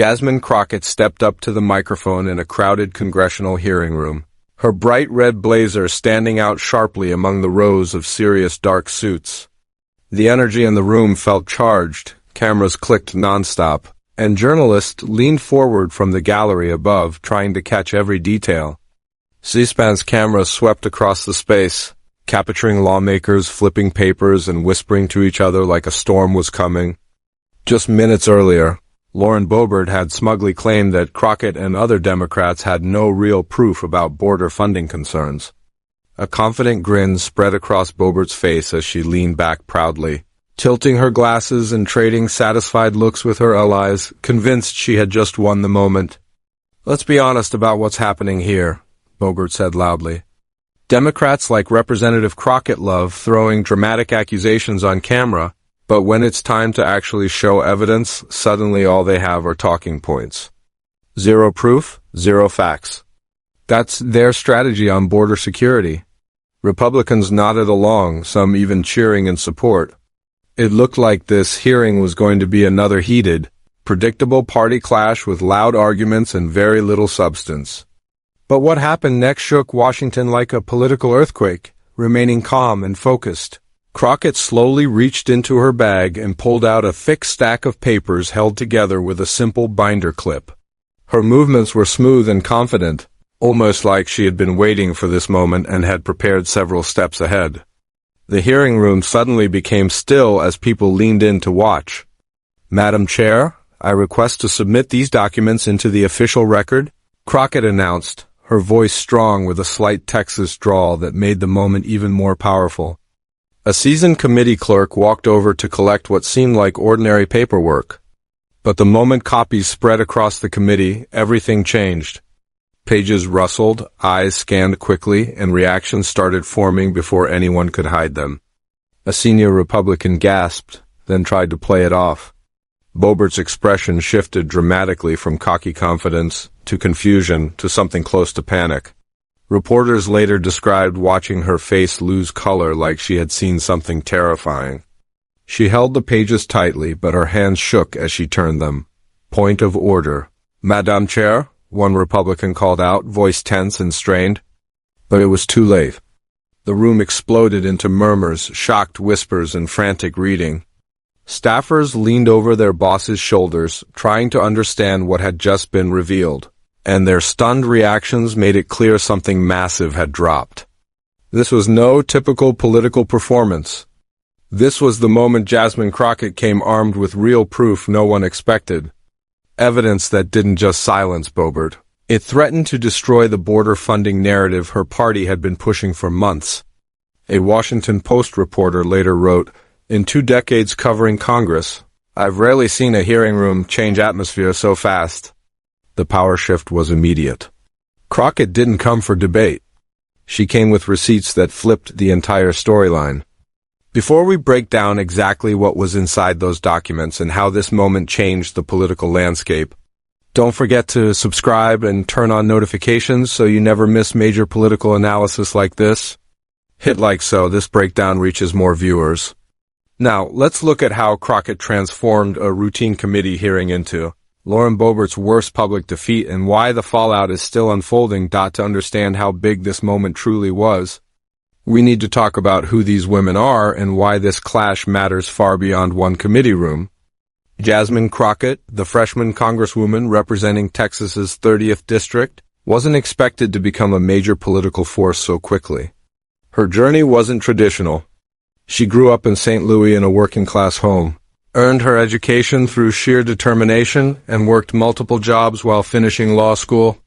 Jasmine Crockett stepped up to the microphone in a crowded congressional hearing room, her bright red blazer standing out sharply among the rows of serious dark suits. The energy in the room felt charged, cameras clicked nonstop, and journalists leaned forward from the gallery above, trying to catch every detail. C-SPAN's cameras swept across the space, capturing lawmakers flipping papers and whispering to each other like a storm was coming. Just minutes earlier, Lauren Boebert had smugly claimed that Crockett and other Democrats had no real proof about border funding concerns. A confident grin spread across Boebert's face as she leaned back proudly, tilting her glasses and trading satisfied looks with her allies, convinced she had just won the moment. "Let's be honest about what's happening here," Boebert said loudly. "Democrats like Representative Crockett love throwing dramatic accusations on camera, but when it's time to actually show evidence, suddenly all they have are talking points. Zero proof, zero facts. That's their strategy on border security." Republicans nodded along, some even cheering in support. It looked like this hearing was going to be another heated, predictable party clash with loud arguments and very little substance. But what happened next shook Washington like a political earthquake. Remaining calm and focused, Crockett slowly reached into her bag and pulled out a thick stack of papers held together with a simple binder clip. Her movements were smooth and confident, almost like she had been waiting for this moment and had prepared several steps ahead. The hearing room suddenly became still as people leaned in to watch. "Madam Chair, I request to submit these documents into the official record," Crockett announced, her voice strong with a slight Texas drawl that made the moment even more powerful. A seasoned committee clerk walked over to collect what seemed like ordinary paperwork. But the moment copies spread across the committee, everything changed. Pages rustled, eyes scanned quickly, and reactions started forming before anyone could hide them. A senior Republican gasped, then tried to play it off. Boebert's expression shifted dramatically from cocky confidence to confusion to something close to panic. Reporters later described watching her face lose color like she had seen something terrifying. She held the pages tightly, but her hands shook as she turned them. "Point of order. Madam Chair," one Republican called out, voice tense and strained. But it was too late. The room exploded into murmurs, shocked whispers, and frantic reading. Staffers leaned over their bosses' shoulders, trying to understand what had just been revealed, and their stunned reactions made it clear something massive had dropped. This was no typical political performance. This was the moment Jasmine Crockett came armed with real proof no one expected. Evidence that didn't just silence Boebert. It threatened to destroy the border funding narrative her party had been pushing for months. A Washington Post reporter later wrote, "In 2 decades covering Congress, I've rarely seen a hearing room change atmosphere so fast." The power shift was immediate. Crockett didn't come for debate. She came with receipts that flipped the entire storyline. Before we break down exactly what was inside those documents and how this moment changed the political landscape, don't forget to subscribe and turn on notifications so you never miss major political analysis like this. Hit like so this breakdown reaches more viewers. Now, let's look at how Crockett transformed a routine committee hearing into Lauren Boebert's worst public defeat and why the fallout is still unfolding. To understand how big this moment truly was, we need to talk about who these women are and why this clash matters far beyond one committee room. Jasmine Crockett, the freshman congresswoman representing Texas's 30th district, wasn't expected to become a major political force so quickly. Her journey wasn't traditional. She grew up in St. Louis in a working-class home, earned her education through sheer determination, and worked multiple jobs while finishing law school.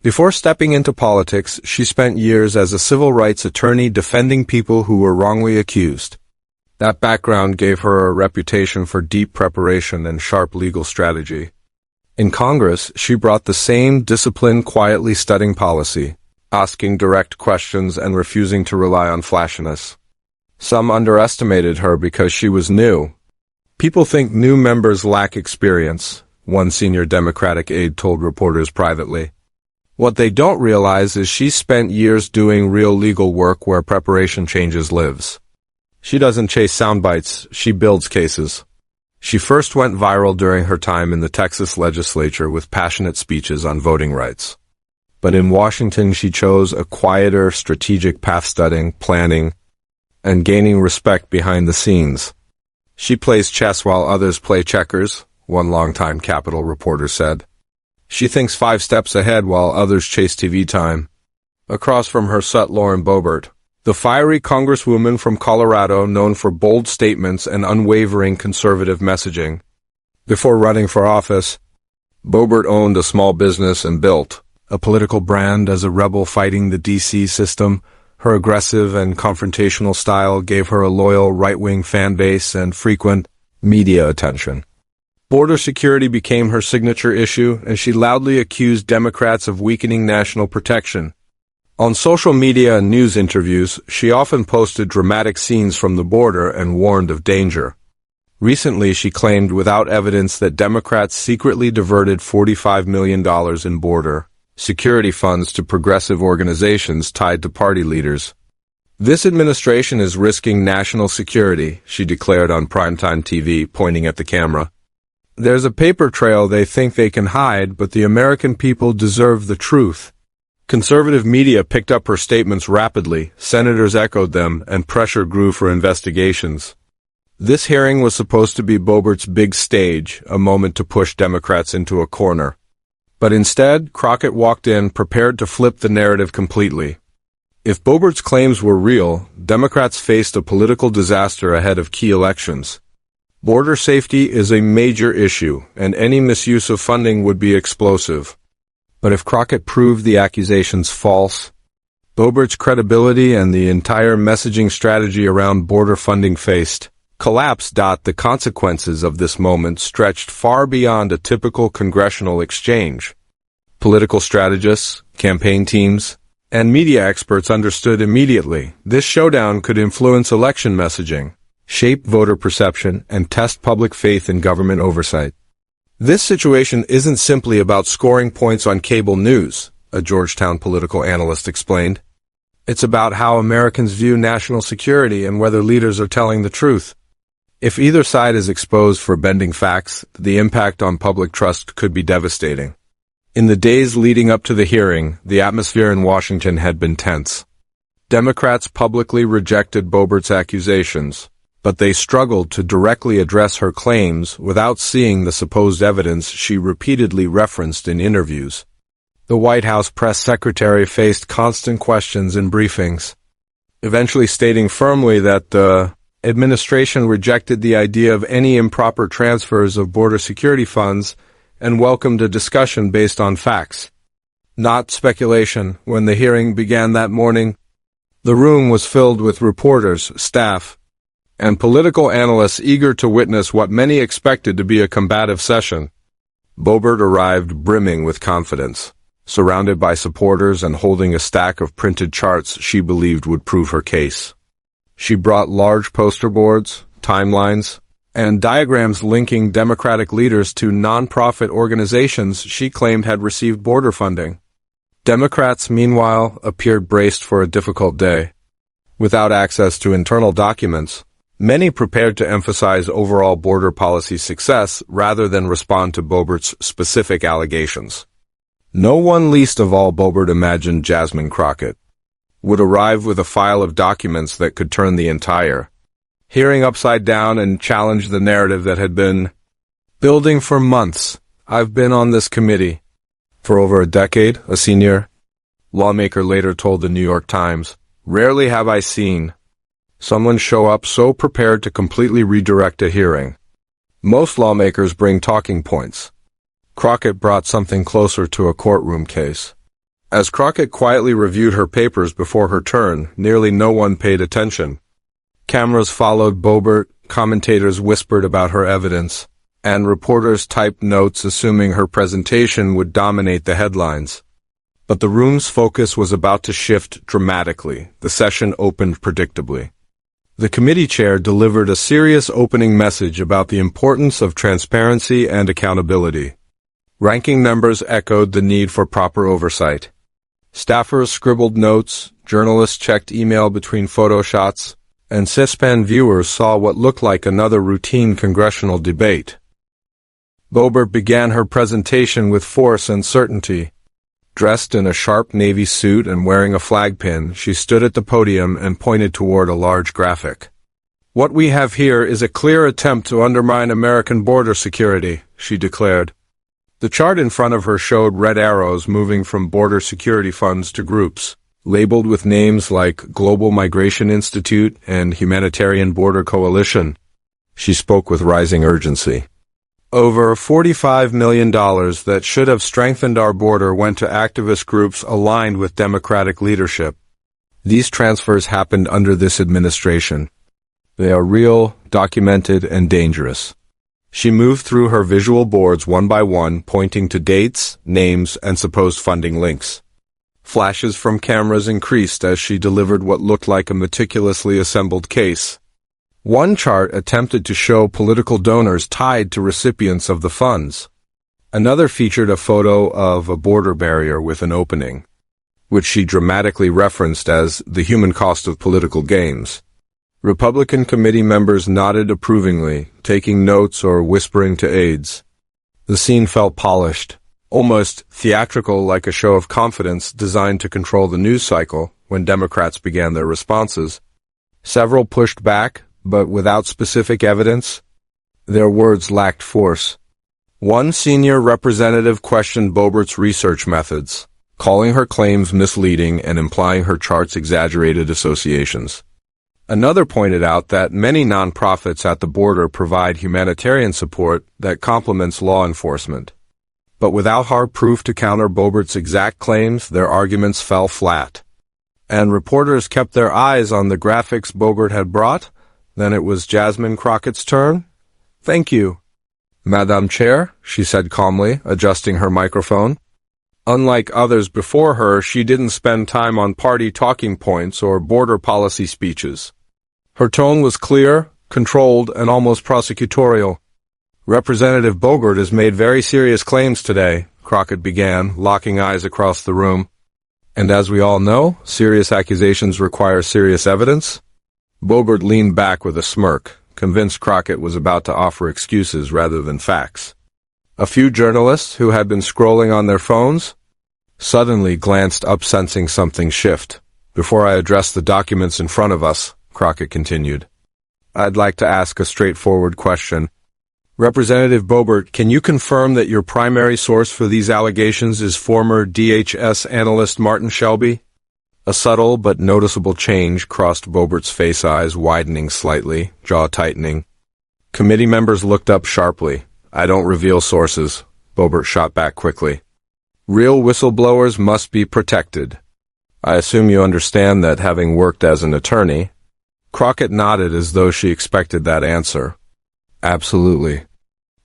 Before stepping into politics, she spent years as a civil rights attorney defending people who were wrongly accused. That background gave her a reputation for deep preparation and sharp legal strategy. In Congress, she brought the same discipline, quietly studying policy, asking direct questions and refusing to rely on flashiness. Some underestimated her because she was new. "People think new members lack experience," one senior Democratic aide told reporters privately. What they don't realize is she spent years doing real legal work where preparation changes lives. She doesn't chase sound bites, she builds cases. She first went viral during her time in the Texas legislature with passionate speeches on voting rights. But in Washington, she chose a quieter, strategic path, studying, planning, and gaining respect behind the scenes. She plays chess while others play checkers, one longtime Capitol reporter said. She thinks 5 steps ahead while others chase TV time. Across from her sat Lauren Boebert, the fiery congresswoman from Colorado known for bold statements and unwavering conservative messaging. Before running for office, Boebert owned a small business and built a political brand as a rebel fighting the D.C. system. Her aggressive and confrontational style gave her a loyal right-wing fan base and frequent media attention. Border security became her signature issue, and she loudly accused Democrats of weakening national protection. On social media and news interviews, she often posted dramatic scenes from the border and warned of danger. Recently, she claimed without evidence that Democrats secretly diverted $45 million in border security funds to progressive organizations tied to party leaders. This administration is risking national security, she declared on primetime TV, pointing at the camera. There's a paper trail they think they can hide, but the American people deserve the truth. Conservative media picked up her statements rapidly, senators echoed them, and pressure grew for investigations. This hearing was supposed to be Boebert's big stage, a moment to push Democrats into a corner. But instead, Crockett walked in, prepared to flip the narrative completely. If Boebert's claims were real, Democrats faced a political disaster ahead of key elections. Border safety is a major issue, and any misuse of funding would be explosive. But if Crockett proved the accusations false, Boebert's credibility and the entire messaging strategy around border funding faced collapse. The consequences of this moment stretched far beyond a typical congressional exchange. Political strategists, campaign teams, and media experts understood immediately this showdown could influence election messaging, shape voter perception, and test public faith in government oversight. This situation isn't simply about scoring points on cable news, a Georgetown political analyst explained. It's about how Americans view national security and whether leaders are telling the truth. If either side is exposed for bending facts, the impact on public trust could be devastating. In the days leading up to the hearing, the atmosphere in Washington had been tense. Democrats publicly rejected Boebert's accusations, but they struggled to directly address her claims without seeing the supposed evidence she repeatedly referenced in interviews. The White House press secretary faced constant questions in briefings, eventually stating firmly that the administration rejected the idea of any improper transfers of border security funds and welcomed a discussion based on facts, not speculation. When the hearing began that morning, the room was filled with reporters, staff, and political analysts eager to witness what many expected to be a combative session. Boebert arrived brimming with confidence, surrounded by supporters and holding a stack of printed charts she believed would prove her case. She brought large poster boards, timelines, and diagrams linking Democratic leaders to nonprofit organizations she claimed had received border funding. Democrats, meanwhile, appeared braced for a difficult day. Without access to internal documents, many prepared to emphasize overall border policy success rather than respond to Boebert's specific allegations. No one, least of all Boebert, imagined Jasmine Crockett would arrive with a file of documents that could turn the entire hearing upside down and challenge the narrative that had been building for months. I've been on this committee for over a decade, a senior lawmaker later told the New York Times. Rarely have I seen someone show up so prepared to completely redirect a hearing. Most lawmakers bring talking points. Crockett brought something closer to a courtroom case. As Crockett quietly reviewed her papers before her turn, nearly no one paid attention. Cameras followed Boebert, commentators whispered about her evidence, and reporters typed notes assuming her presentation would dominate the headlines. But the room's focus was about to shift dramatically. The session opened predictably. The committee chair delivered a serious opening message about the importance of transparency and accountability. Ranking members echoed the need for proper oversight. Staffers scribbled notes, journalists checked email between photo shots, and C-SPAN viewers saw what looked like another routine congressional debate. Boebert began her presentation with force and certainty. Dressed in a sharp navy suit and wearing a flag pin, she stood at the podium and pointed toward a large graphic. "What we have here is a clear attempt to undermine American border security," she declared. The chart in front of her showed red arrows moving from border security funds to groups, labeled with names like Global Migration Institute and Humanitarian Border Coalition. She spoke with rising urgency. Over $45 million that should have strengthened our border went to activist groups aligned with Democratic leadership. These transfers happened under this administration. They are real, documented, and dangerous. She moved through her visual boards one by one, pointing to dates, names, and supposed funding links. Flashes from cameras increased as she delivered what looked like a meticulously assembled case. One chart attempted to show political donors tied to recipients of the funds. Another featured a photo of a border barrier with an opening, which she dramatically referenced as the human cost of political games. Republican committee members nodded approvingly, taking notes or whispering to aides. The scene felt polished, almost theatrical, like a show of confidence designed to control the news cycle when Democrats began their responses. Several pushed back, but without specific evidence. Their words lacked force. One senior representative questioned Boebert's research methods, calling her claims misleading and implying her charts exaggerated associations. Another pointed out that many nonprofits at the border provide humanitarian support that complements law enforcement. But without hard proof to counter Boebert's exact claims, their arguments fell flat. And reporters kept their eyes on the graphics Boebert had brought. Then it was Jasmine Crockett's turn. "Thank you, Madam Chair," she said calmly, adjusting her microphone. Unlike others before her, she didn't spend time on party talking points or border policy speeches. Her tone was clear, controlled, and almost prosecutorial. "Representative Boebert has made very serious claims today," Crockett began, locking eyes across the room. "And as we all know, serious accusations require serious evidence." Boebert leaned back with a smirk, convinced Crockett was about to offer excuses rather than facts. A few journalists, who had been scrolling on their phones, suddenly glanced up, sensing something shift. "Before I address the documents in front of us," Crockett continued, "I'd like to ask a straightforward question. Representative Boebert, can you confirm that your primary source for these allegations is former DHS analyst Martin Shelby?" A subtle but noticeable change crossed Boebert's face, eyes widening slightly, jaw tightening. Committee members looked up sharply. "I don't reveal sources," Boebert shot back quickly. "Real whistleblowers must be protected. I assume you understand that, having worked as an attorney." Crockett nodded as though she expected that answer. "Absolutely.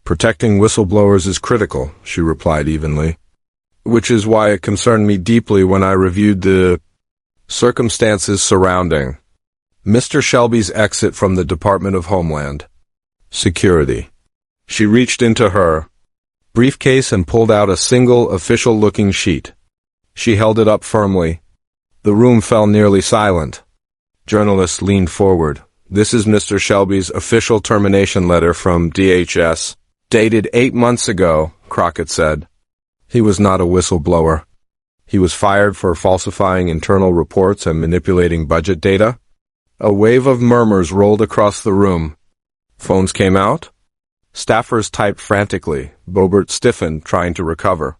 Protecting whistleblowers is critical," she replied evenly. "Which is why it concerned me deeply when I reviewed the circumstances surrounding Mr. Shelby's exit from the Department of Homeland Security." She reached into her briefcase and pulled out a single official-looking sheet. She held it up firmly. The room fell nearly silent. Journalists leaned forward. "This is Mr. Shelby's official termination letter from DHS, dated 8 months ago," Crockett said. "He was not a whistleblower. He was fired for falsifying internal reports and manipulating budget data." A wave of murmurs rolled across the room. Phones came out. Staffers typed frantically. Boebert stiffened, trying to recover.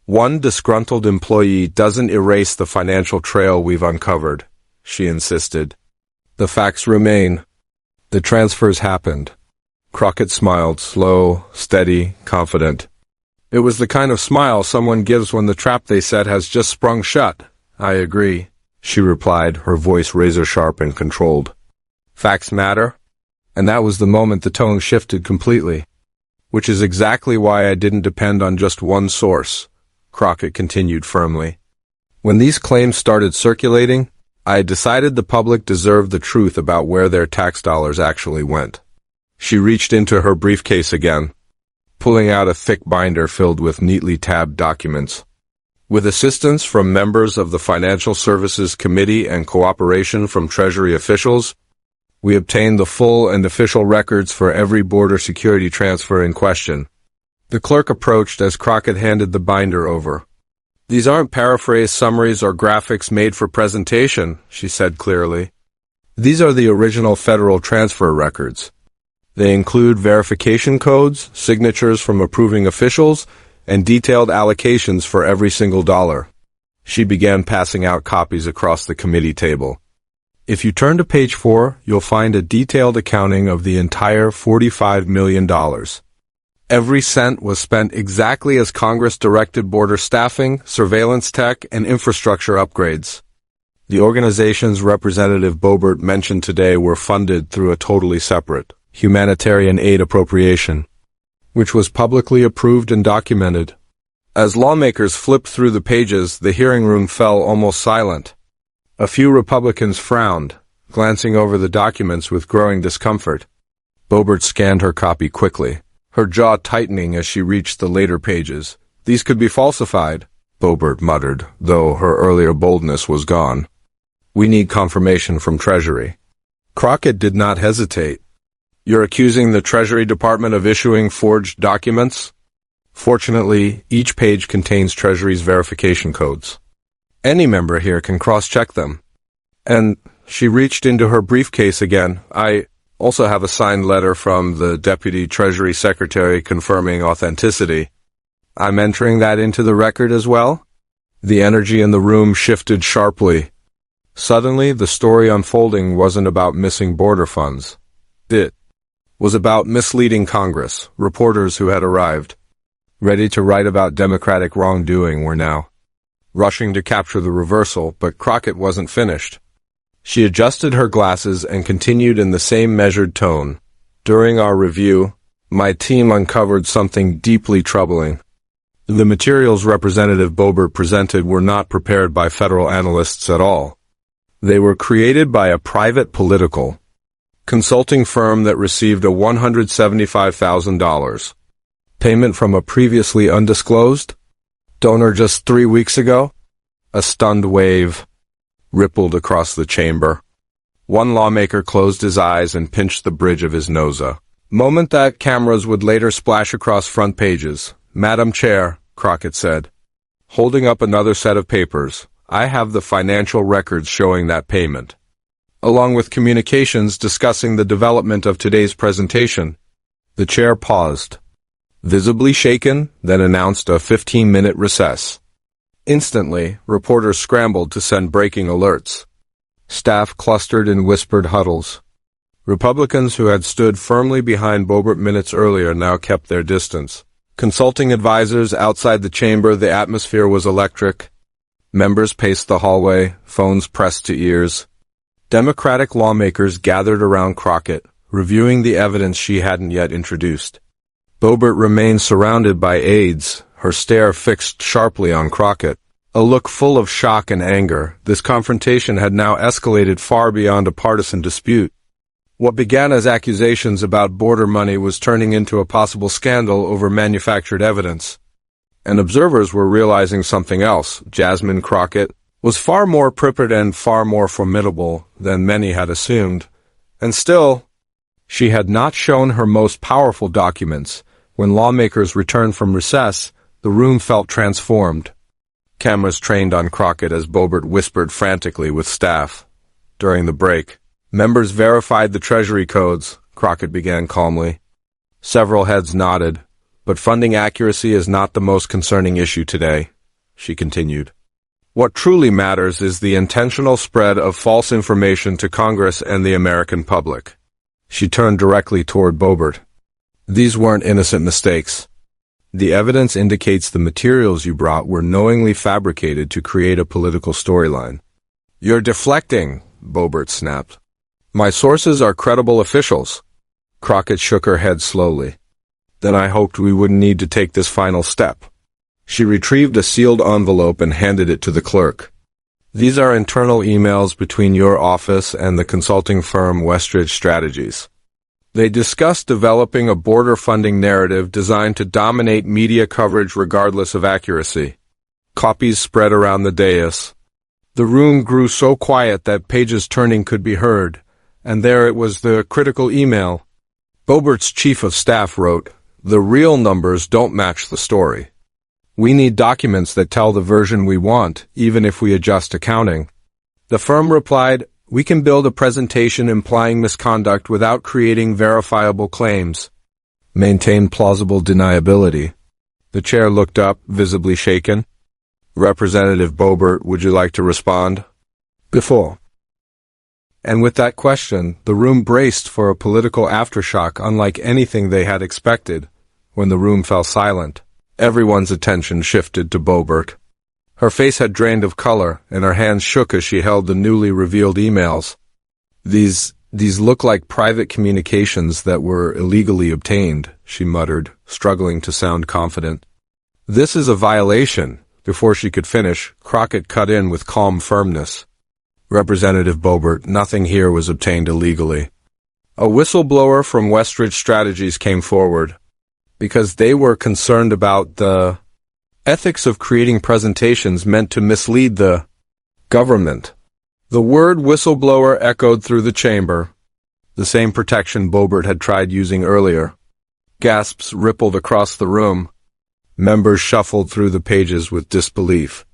"One disgruntled employee doesn't erase the financial trail we've uncovered," she insisted. "The facts remain. The transfers happened." Crockett smiled, slow, steady, confident. It was the kind of smile someone gives when the trap they set has just sprung shut. "I agree," she replied, her voice razor-sharp and controlled. "Facts matter." And that was the moment the tone shifted completely. "Which is exactly why I didn't depend on just one source," Crockett continued firmly. "When these claims started circulating, I decided the public deserved the truth about where their tax dollars actually went." She reached into her briefcase again, pulling out a thick binder filled with neatly tabbed documents. With assistance from members of the Financial Services Committee and cooperation from Treasury officials, We obtained the full and official records for every border security transfer in question. The clerk approached as Crockett handed the binder over. These aren't paraphrased summaries or graphics made for presentation, she said clearly. These are the original federal transfer records. They include verification codes, signatures from approving officials, and detailed allocations for every single dollar. She began passing out copies across the committee table. If you turn to page 4, you'll find a detailed accounting of the entire $45 million. Every cent was spent exactly as Congress directed border staffing, surveillance tech, and infrastructure upgrades. The organizations Representative Boebert mentioned today were funded through a totally separate humanitarian aid appropriation, which was publicly approved and documented. As lawmakers flipped through the pages, the hearing room fell almost silent. A few Republicans frowned, glancing over the documents with growing discomfort. Boebert scanned her copy quickly, her jaw tightening as she reached the later pages. These could be falsified, Boebert muttered, though her earlier boldness was gone. We need confirmation from Treasury. Crockett did not hesitate. You're accusing the Treasury Department of issuing forged documents? Fortunately, each page contains Treasury's verification codes. Any member here can cross-check them. And she reached into her briefcase again. I also have a signed letter from the Deputy Treasury Secretary confirming authenticity. I'm entering that into the record as well? The energy in the room shifted sharply. Suddenly, the story unfolding wasn't about missing border funds. It was about misleading Congress. Reporters who had arrived, ready to write about Democratic wrongdoing, were now rushing to capture the reversal, but Crockett wasn't finished. She adjusted her glasses and continued in the same measured tone. During our review, my team uncovered something deeply troubling. The materials Representative Boebert presented were not prepared by federal analysts at all. They were created by a private political consulting firm that received a $175,000 payment from a previously undisclosed donor just 3 weeks ago. A stunned wave rippled across the chamber. One lawmaker closed his eyes and pinched the bridge of his nose. A moment that cameras would later splash across front pages. Madam Chair, Crockett said, holding up another set of papers, I have the financial records showing that payment, along with communications discussing the development of today's presentation. The chair paused, visibly shaken, then announced a 15-minute recess. Instantly, reporters scrambled to send breaking alerts. Staff clustered in whispered huddles. Republicans who had stood firmly behind Boebert minutes earlier now kept their distance. Consulting advisors outside the chamber, the atmosphere was electric. Members paced the hallway, phones pressed to ears. Democratic lawmakers gathered around Crockett, reviewing the evidence she hadn't yet introduced. Boebert remained surrounded by aides, her stare fixed sharply on Crockett, a look full of shock and anger. This confrontation had now escalated far beyond a partisan dispute. What began as accusations about border money was turning into a possible scandal over manufactured evidence. And observers were realizing something else. Jasmine Crockett was far more prepared and far more formidable than many had assumed. And still, she had not shown her most powerful documents. When lawmakers returned from recess, the room felt transformed. Cameras trained on Crockett as Boebert whispered frantically with staff. During the break, members verified the Treasury codes, Crockett began calmly. Several heads nodded, but funding accuracy is not the most concerning issue today, she continued. What truly matters is the intentional spread of false information to Congress and the American public. She turned directly toward Boebert. These weren't innocent mistakes. The evidence indicates the materials you brought were knowingly fabricated to create a political storyline. You're deflecting, Boebert snapped. My sources are credible officials. Crockett shook her head slowly. Then I hoped we wouldn't need to take this final step. She retrieved a sealed envelope and handed it to the clerk. These are internal emails between your office and the consulting firm Westridge Strategies. They discussed developing a border funding narrative designed to dominate media coverage regardless of accuracy. Copies spread around the dais. The room grew so quiet that pages turning could be heard, and there it was, the critical email. Boebert's chief of staff wrote, "The real numbers don't match the story. We need documents that tell the version we want, even if we adjust accounting." The firm replied, "We can build a presentation implying misconduct without creating verifiable claims. Maintain plausible deniability." The chair looked up, visibly shaken. "Representative Boebert, would you like to respond?" "Before." And with that question, the room braced for a political aftershock unlike anything they had expected. When the room fell silent, everyone's attention shifted to Boebert. Her face had drained of color, and her hands shook as she held the newly revealed emails. These look like private communications that were illegally obtained," she muttered, struggling to sound confident. "This is a violation." Before she could finish, Crockett cut in with calm firmness. "Representative Boebert, nothing here was obtained illegally." A whistleblower from Westridge Strategies came forward. Because they were concerned about the ethics of creating presentations meant to mislead the government. The word whistleblower echoed through the chamber, the same protection Boebert had tried using earlier. Gasps rippled across the room. Members shuffled through the pages with disbelief.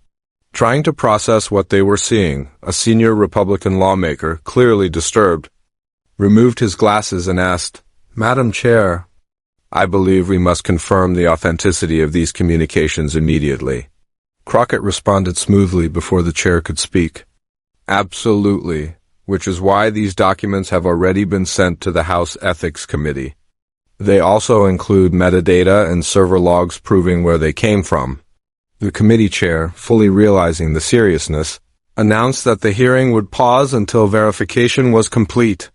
Trying to process what they were seeing, a senior Republican lawmaker, clearly disturbed, removed his glasses and asked, "Madam Chair, I believe we must confirm the authenticity of these communications immediately." Crockett responded smoothly before the chair could speak. "Absolutely, which is why these documents have already been sent to the House Ethics Committee. They also include metadata and server logs proving where they came from." The committee chair, fully realizing the seriousness, announced that the hearing would pause until verification was complete.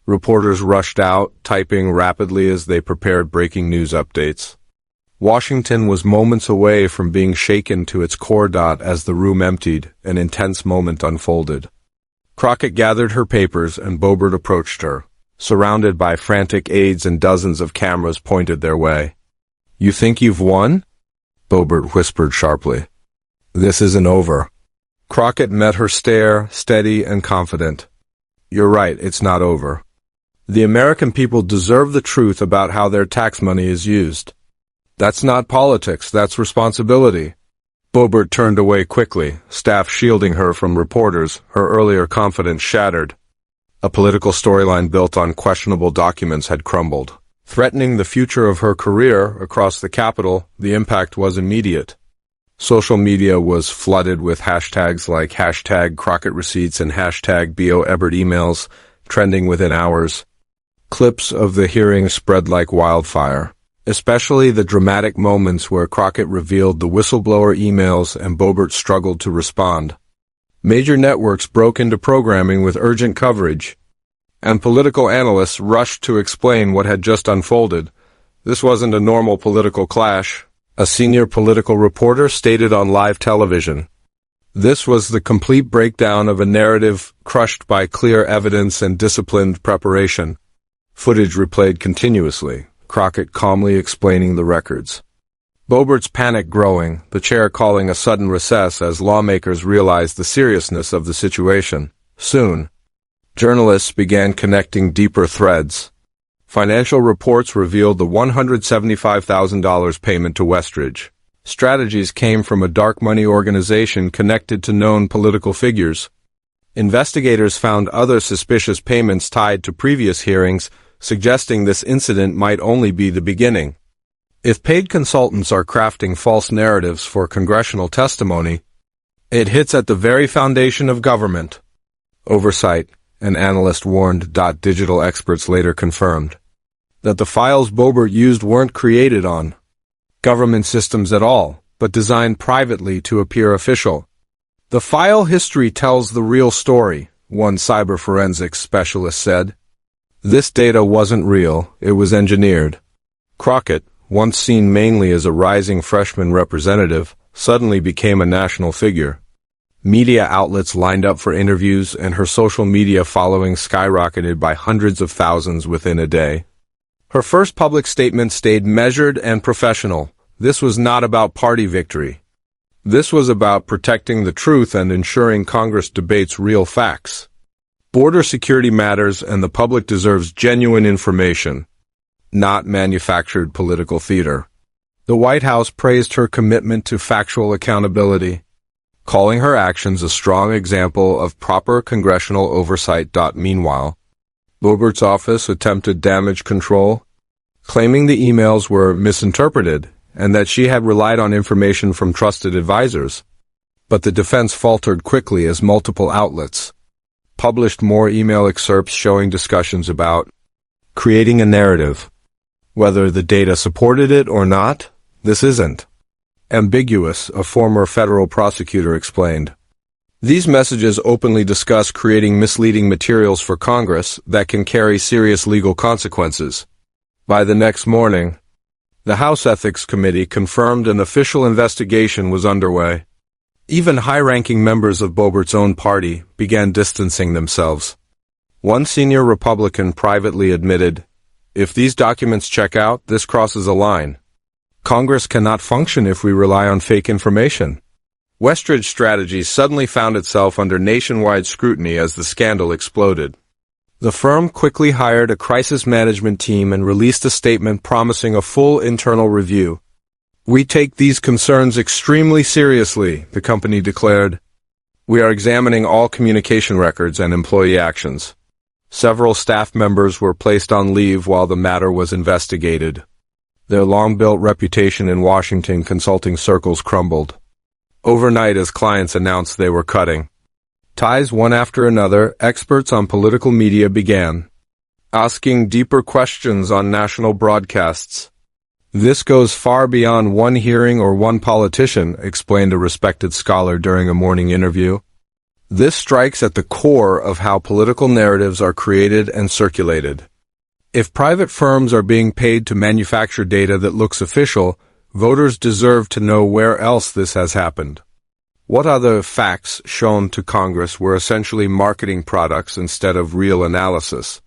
Reporters rushed out, typing rapidly as they prepared breaking news updates. Washington was moments away from being shaken to its core. As the room emptied, an intense moment unfolded. Crockett gathered her papers and Boebert approached her, surrounded by frantic aides and dozens of cameras pointed their way. "You think you've won?" Boebert whispered sharply. "This isn't over." Crockett met her stare, steady and confident. "You're right, it's not over. The American people deserve the truth about how their tax money is used. That's not politics, that's responsibility." Boebert turned away quickly, staff shielding her from reporters, her earlier confidence shattered. A political storyline built on questionable documents had crumbled. Threatening the future of her career across the Capitol, the impact was immediate. Social media was flooded with hashtags like #CrockettReceipts and #Boebert emails, trending within hours. Clips of the hearing spread like wildfire, especially the dramatic moments where Crockett revealed the whistleblower emails and Boebert struggled to respond. Major networks broke into programming with urgent coverage, and political analysts rushed to explain what had just unfolded. This wasn't a normal political clash, a senior political reporter stated on live television. This was the complete breakdown of a narrative crushed by clear evidence and disciplined preparation. Footage replayed continuously, Crockett calmly explaining the records. Boebert's panic growing, the chair calling a sudden recess as lawmakers realized the seriousness of the situation. Soon, journalists began connecting deeper threads. Financial reports revealed the $175,000 payment to Westridge. Strategies came from a dark money organization connected to known political figures. Investigators found other suspicious payments tied to previous hearings, suggesting this incident might only be the beginning. If paid consultants are crafting false narratives for congressional testimony, it hits at the very foundation of government. Oversight, an analyst warned. Digital experts later confirmed that the files Boebert used weren't created on government systems at all, but designed privately to appear official. "The file history tells the real story," one cyber forensics specialist said. This data wasn't real, it was engineered. Crockett, once seen mainly as a rising freshman representative, suddenly became a national figure. Media outlets lined up for interviews, and her social media following skyrocketed by hundreds of thousands within a day. Her first public statement stayed measured and professional. This was not about party victory. This was about protecting the truth and ensuring Congress debates real facts. Border security matters and the public deserves genuine information, not manufactured political theater. The White House praised her commitment to factual accountability, calling her actions a strong example of proper congressional oversight. Meanwhile, Boebert's office attempted damage control, claiming the emails were misinterpreted and that she had relied on information from trusted advisors. But the defense faltered quickly as multiple outlets published more email excerpts showing discussions about creating a narrative. Whether the data supported it or not, this isn't ambiguous, a former federal prosecutor explained. These messages openly discuss creating misleading materials for Congress that can carry serious legal consequences. By the next morning, the House Ethics Committee confirmed an official investigation was underway. Even high-ranking members of Boebert's own party began distancing themselves. One senior Republican privately admitted, "If these documents check out, this crosses a line. Congress cannot function if we rely on fake information." Westridge Strategies suddenly found itself under nationwide scrutiny as the scandal exploded. The firm quickly hired a crisis management team and released a statement promising a full internal review. "We take these concerns extremely seriously," the company declared. "We are examining all communication records and employee actions." Several staff members were placed on leave while the matter was investigated. Their long-built reputation in Washington consulting circles crumbled overnight as clients announced they were cutting ties one after another. Experts on political media began asking deeper questions on national broadcasts. "This goes far beyond one hearing or one politician," explained a respected scholar during a morning interview. "This strikes at the core of how political narratives are created and circulated. If private firms are being paid to manufacture data that looks official, voters deserve to know where else this has happened." What other facts shown to Congress were essentially marketing products instead of real analysis.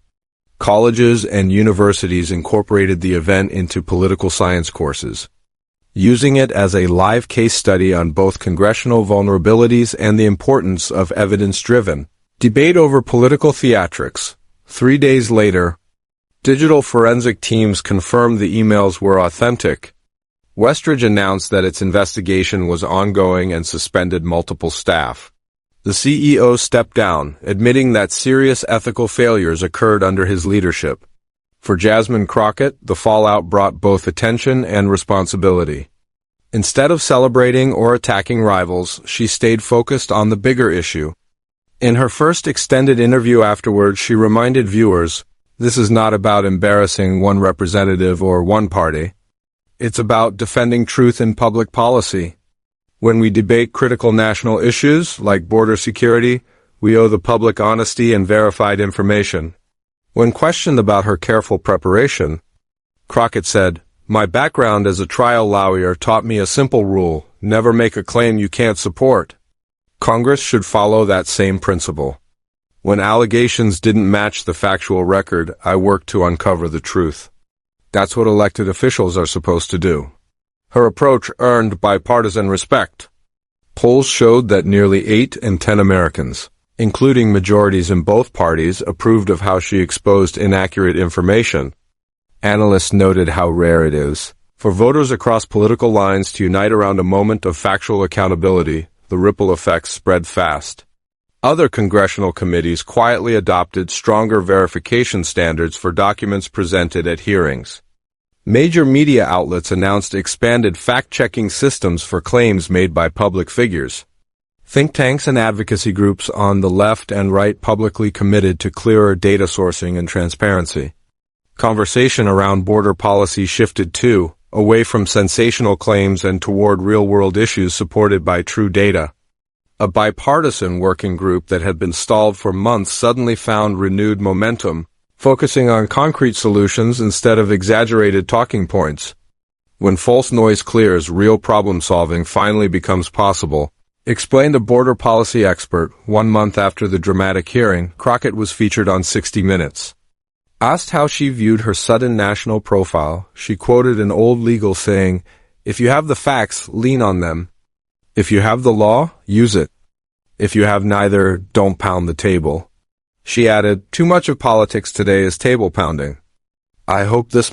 Colleges and universities incorporated the event into political science courses, using it as a live case study on both congressional vulnerabilities and the importance of evidence-driven debate over political theatrics. 3 days later, digital forensic teams confirmed the emails were authentic. Westridge announced that its investigation was ongoing and suspended multiple staff. The CEO stepped down, admitting that serious ethical failures occurred under his leadership. For Jasmine Crockett, the fallout brought both attention and responsibility. Instead of celebrating or attacking rivals, she stayed focused on the bigger issue. In her first extended interview afterwards, she reminded viewers, "This is not about embarrassing one representative or one party. It's about defending truth in public policy. When we debate critical national issues, like border security, we owe the public honesty and verified information." When questioned about her careful preparation, Crockett said, "My background as a trial lawyer taught me a simple rule: never make a claim you can't support. Congress should follow that same principle. When allegations didn't match the factual record, I worked to uncover the truth. That's what elected officials are supposed to do." Her approach earned bipartisan respect. Polls showed that nearly 8 in 10 Americans, including majorities in both parties, approved of how she exposed inaccurate information. Analysts noted how rare it is for voters across political lines to unite around a moment of factual accountability. The ripple effects spread fast. Other congressional committees quietly adopted stronger verification standards for documents presented at hearings. Major media outlets announced expanded fact-checking systems for claims made by public figures. Think tanks and advocacy groups on the left and right publicly committed to clearer data sourcing and transparency. Conversation around border policy shifted too, away from sensational claims and toward real-world issues supported by true data. A bipartisan working group that had been stalled for months suddenly found renewed momentum, focusing on concrete solutions instead of exaggerated talking points. When false noise clears, real problem-solving finally becomes possible, explained a border policy expert. 1 month after the dramatic hearing, Crockett was featured on 60 Minutes. Asked how she viewed her sudden national profile, she quoted an old legal saying, "If you have the facts, lean on them. If you have the law, use it. If you have neither, don't pound the table." She added, "Too much of politics today is table pounding. I hope this